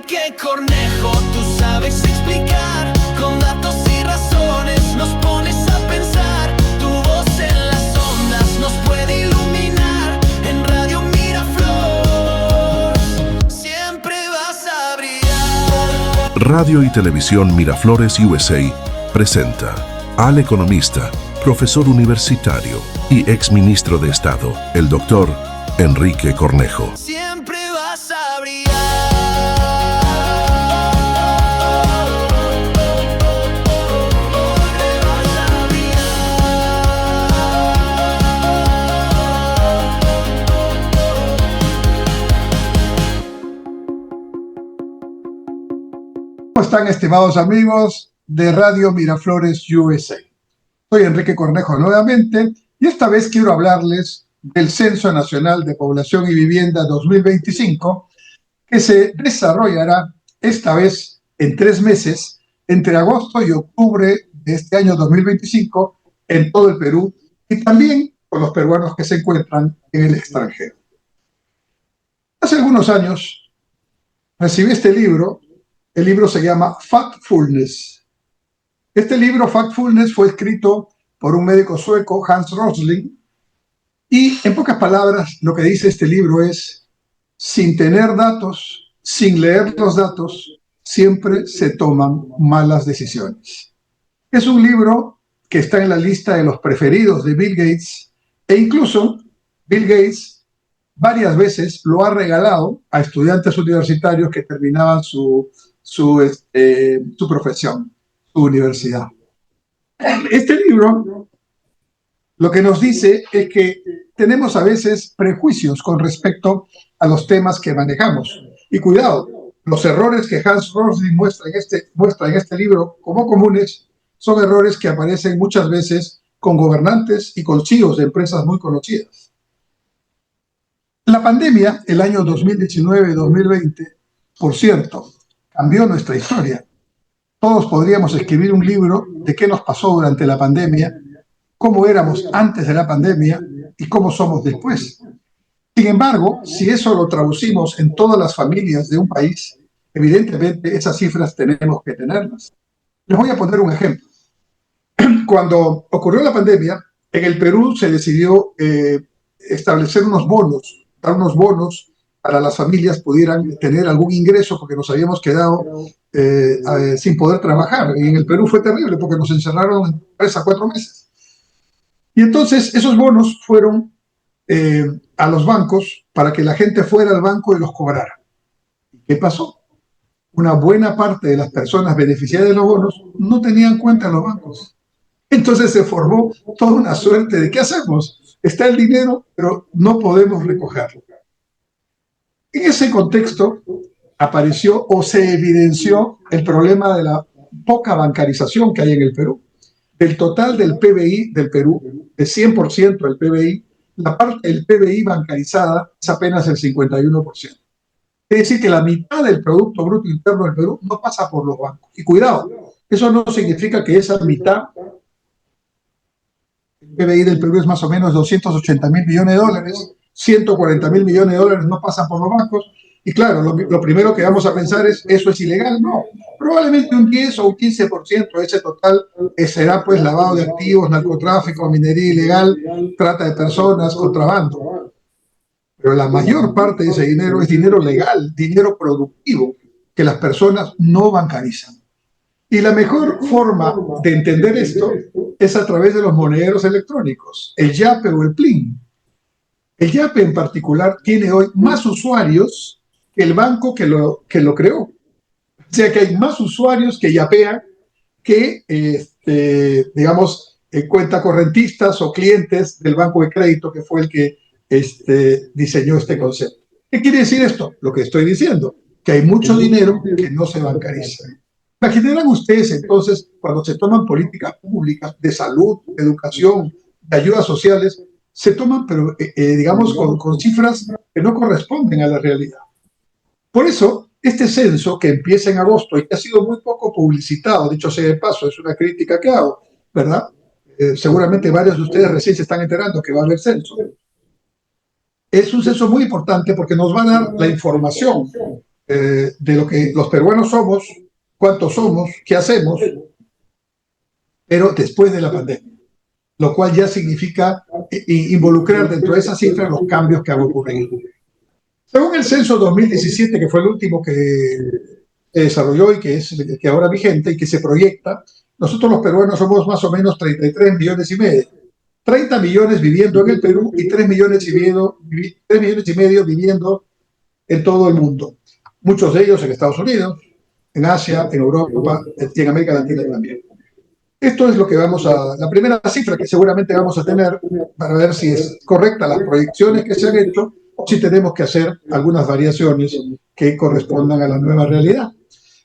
Enrique Cornejo, tú sabes explicar con datos y razones, nos pones a pensar. Tu voz en las ondas nos puede iluminar. En Radio Miraflor siempre vas a brillar. Radio y Televisión Miraflores USA presenta al economista, profesor universitario y exministro de Estado, el doctor Enrique Cornejo. Siempre vas a brillar. ¿Cómo están, estimados amigos de Radio Miraflores USA? Soy Enrique Cornejo nuevamente y esta vez quiero hablarles del Censo Nacional de Población y Vivienda 2025, que se desarrollará esta vez en 3 meses, entre agosto y octubre de este año 2025, en todo el Perú y también con los peruanos que se encuentran en el extranjero. Hace algunos años recibí este libro. El libro se llama Factfulness. Este libro, Factfulness, fue escrito por un médico sueco, Hans Rosling, y en pocas palabras lo que dice este libro es: sin tener datos, sin leer los datos, siempre se toman malas decisiones. Es un libro que está en la lista de los preferidos de Bill Gates, e incluso Bill Gates varias veces lo ha regalado a estudiantes universitarios que terminaban su profesión, su universidad. Este libro lo que nos dice es que tenemos a veces prejuicios con respecto a los temas que manejamos. Y cuidado, los errores que Hans Rosling muestra en este libro como comunes son errores que aparecen muchas veces con gobernantes y con CEOs de empresas muy conocidas. La pandemia, el año 2019-2020, por cierto, cambió nuestra historia. Todos podríamos escribir un libro de qué nos pasó durante la pandemia, cómo éramos antes de la pandemia y cómo somos después. Sin embargo, si eso lo traducimos en todas las familias de un país, evidentemente esas cifras tenemos que tenerlas. Les voy a poner un ejemplo. Cuando ocurrió la pandemia, en el Perú se decidió establecer unos bonos, dar unos bonos para las familias pudieran tener algún ingreso, porque nos habíamos quedado sin poder trabajar. Y en el Perú fue terrible porque nos encerraron 3 a 4 meses. Y entonces esos bonos fueron a los bancos para que la gente fuera al banco y los cobrara. ¿Qué pasó? Una buena parte de las personas beneficiarias de los bonos no tenían cuenta en los bancos. Entonces se formó toda una suerte de ¿qué hacemos? Está el dinero, pero no podemos recogerlo. En ese contexto apareció o se evidenció el problema de la poca bancarización que hay en el Perú. Del total del PBI del Perú, de 100% del PBI, la parte del PBI bancarizada es apenas el 51%. Es decir, que la mitad del Producto Bruto Interno del Perú no pasa por los bancos. Y cuidado, eso no significa que esa mitad, el PBI del Perú es más o menos 280.000 millones de dólares, 140.000 millones de dólares no pasan por los bancos. Y claro, lo primero que vamos a pensar es, ¿eso es ilegal? No. Probablemente un 10 o un 15% de ese total será pues lavado de activos, narcotráfico, minería ilegal, trata de personas, contrabando. Pero la mayor parte de ese dinero es dinero legal, dinero productivo, que las personas no bancarizan. Y la mejor forma de entender esto es a través de los monederos electrónicos, el Yape o el Plin. El Yape en particular tiene hoy más usuarios que el banco que lo creó. O sea que hay más usuarios que yapean que, cuentacorrentistas o clientes del banco de crédito que fue el que diseñó este concepto. ¿Qué quiere decir esto? Lo que estoy diciendo, que hay mucho dinero que no se bancariza. Imaginarán ustedes entonces cuando se toman políticas públicas de salud, de educación, de ayudas sociales, se toman, pero con cifras que no corresponden a la realidad. Por eso, este censo que empieza en agosto y que ha sido muy poco publicitado, dicho sea de paso, es una crítica que hago, ¿verdad? Seguramente varios de ustedes recién se están enterando que va a haber censo. Es un censo muy importante porque nos va a dar la información de lo que los peruanos somos, cuántos somos, qué hacemos, pero después de la pandemia, lo cual ya significa involucrar dentro de esa cifra los cambios que han ocurrido. Según el censo 2017, que fue el último que se desarrolló y que es el que ahora vigente y que se proyecta, nosotros los peruanos somos más o menos 33 millones y medio. 30 millones viviendo en el Perú y 3 millones y medio viviendo en todo el mundo. Muchos de ellos en Estados Unidos, en Asia, en Europa y en América Latina también. Esto es lo que la primera cifra que seguramente vamos a tener para ver si es correcta las proyecciones que se han hecho o si tenemos que hacer algunas variaciones que correspondan a la nueva realidad.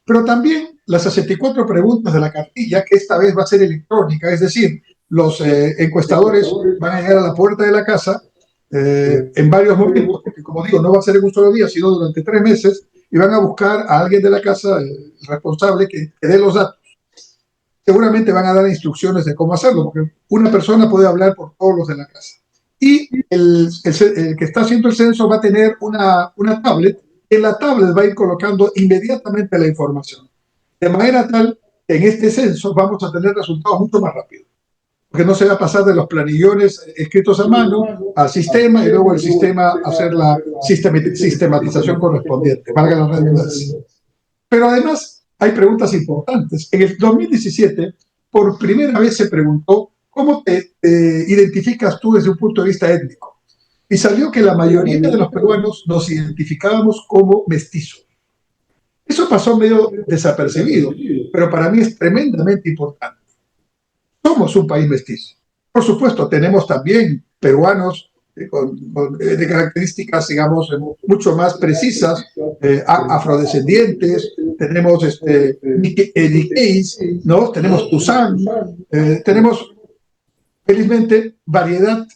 Pero también las 64 preguntas de la cartilla, que esta vez va a ser electrónica, es decir, los encuestadores van a llegar a la puerta de la casa en varios momentos, porque como digo, no va a ser en un solo día, sino durante 3 meses, y van a buscar a alguien de la casa, el responsable, que dé los datos. Seguramente van a dar instrucciones de cómo hacerlo, porque una persona puede hablar por todos los de la casa. Y el que está haciendo el censo va a tener una tablet. En la tablet va a ir colocando inmediatamente la información. De manera tal que en este censo vamos a tener resultados mucho más rápidos. Porque no se va a pasar de los planillones escritos a mano al sistema y luego el sistema hacer la sistematización correspondiente, valga la redundancia. Pero además hay preguntas importantes. En el 2017, por primera vez se preguntó cómo te identificas tú desde un punto de vista étnico. Y salió que la mayoría de los peruanos nos identificábamos como mestizos. Eso pasó medio desapercibido, pero para mí es tremendamente importante. Somos un país mestizo. Por supuesto, tenemos también peruanos de características, digamos, mucho más precisas, afrodescendientes, tenemos niqueis, ¿no? Tenemos Tuzán, tenemos, felizmente, variedad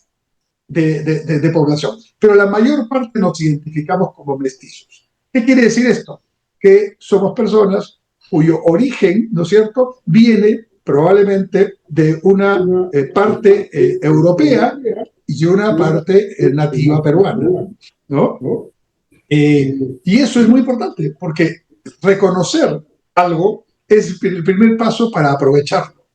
de población. Pero la mayor parte nos identificamos como mestizos. ¿Qué quiere decir esto? Que somos personas cuyo origen, ¿no es cierto?, viene probablemente de una parte europea y una parte nativa peruana, ¿no? Y eso es muy importante, porque reconocer algo es el primer paso para aprovecharlo.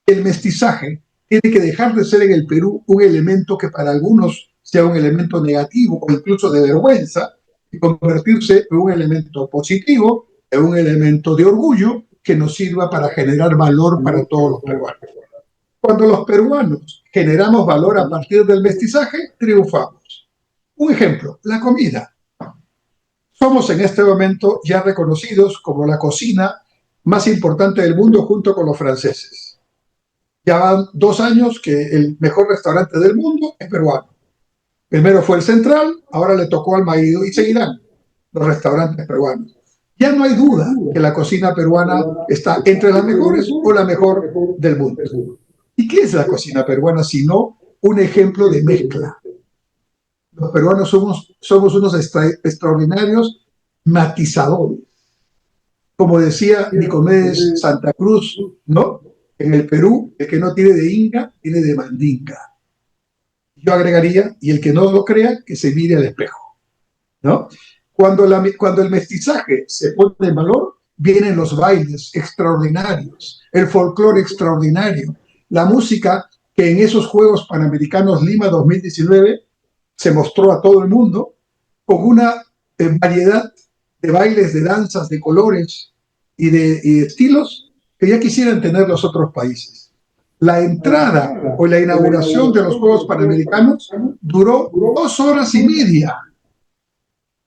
El mestizaje tiene que dejar de ser en el Perú un elemento que para algunos sea un elemento negativo o incluso de vergüenza y convertirse en un elemento positivo, en un elemento de orgullo que nos sirva para generar valor para todos los peruanos. Cuando los peruanos generamos valor a partir del mestizaje, triunfamos. Un ejemplo, la comida. Somos en este momento ya reconocidos como la cocina más importante del mundo junto con los franceses. Ya van 2 años que el mejor restaurante del mundo es peruano. Primero fue el Central, ahora le tocó al Maído y seguirán los restaurantes peruanos. Ya no hay duda que la cocina peruana está entre las mejores o la mejor del mundo. ¿Y qué es la cocina peruana sino un ejemplo de mezcla? Los peruanos somos unos extraordinarios matizadores. Como decía Nicomedes Santa Cruz, ¿no? En el Perú, el que no tiene de inga, tiene de mandinga. Yo agregaría, y el que no lo crea, que se mire al espejo, ¿no? Cuando el mestizaje se pone en valor, vienen los bailes extraordinarios, el folclore extraordinario, la música que en esos Juegos Panamericanos Lima 2019 se mostró a todo el mundo con una variedad de bailes, de danzas, de colores y de estilos que ya quisieran tener los otros países. La entrada o la inauguración de los Juegos Panamericanos duró 2 horas y media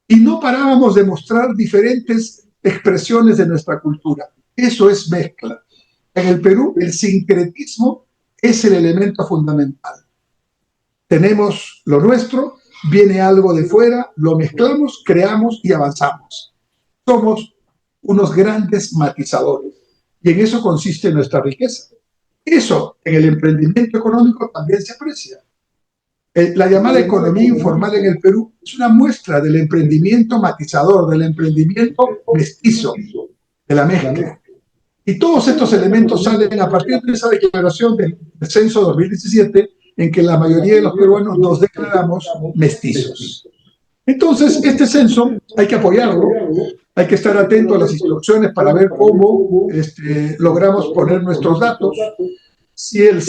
y no parábamos de mostrar diferentes expresiones de nuestra cultura. Eso es mezcla. En el Perú, el sincretismo es el elemento fundamental. Tenemos lo nuestro, viene algo de fuera, lo mezclamos, creamos y avanzamos. Somos unos grandes matizadores y en eso consiste nuestra riqueza. Eso en el emprendimiento económico también se aprecia. La llamada economía informal en el Perú es una muestra del emprendimiento matizador, del emprendimiento mestizo, de la mezcla. Y todos estos elementos salen a partir de esa declaración del censo 2017 en que la mayoría de los peruanos nos declaramos mestizos. Entonces, este censo hay que apoyarlo, hay que estar atento a las instrucciones para ver cómo logramos poner nuestros datos. Si el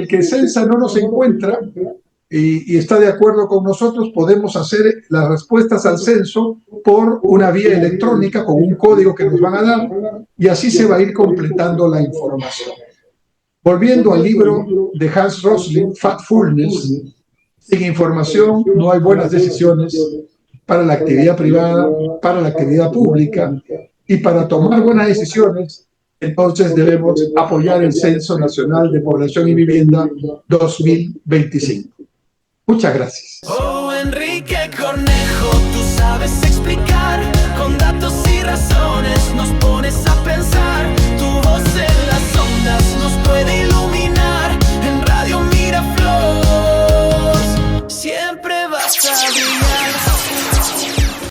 que censa no nos encuentra y está de acuerdo con nosotros, podemos hacer las respuestas al censo por una vía electrónica con un código que nos van a dar y así se va a ir completando la información. Volviendo al libro de Hans Rosling, Factfulness, sin información no hay buenas decisiones para la actividad privada, para la actividad pública, y para tomar buenas decisiones, entonces debemos apoyar el Censo Nacional de Población y Vivienda 2025. Muchas gracias. Oh, Enrique